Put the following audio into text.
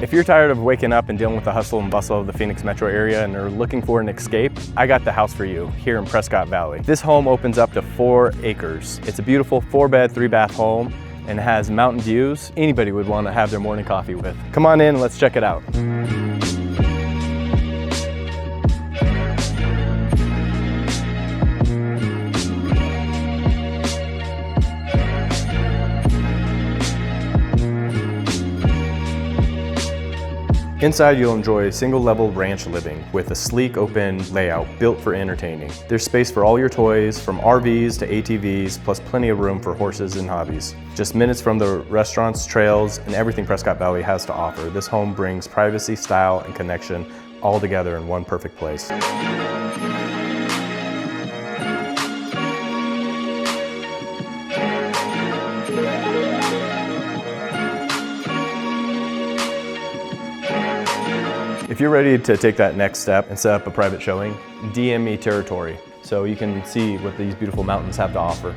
If you're tired of waking up and dealing with the hustle and bustle of the Phoenix metro area and are looking for an escape, I got the house for you here in Prescott Valley. This home opens up to 4 acres. It's a beautiful 4-bed, 3-bath home and has mountain views anybody would want to have their morning coffee with. Come on in and let's check it out. Inside, you'll enjoy single-level ranch living with a sleek, open layout built for entertaining. There's space for all your toys, from RVs to ATVs, plus plenty of room for horses and hobbies. Just minutes from the restaurants, trails, and everything Prescott Valley has to offer, this home brings privacy, style, and connection all together in one perfect place. If you're ready to take that next step and set up a private showing, DM me territory so you can see what these beautiful mountains have to offer.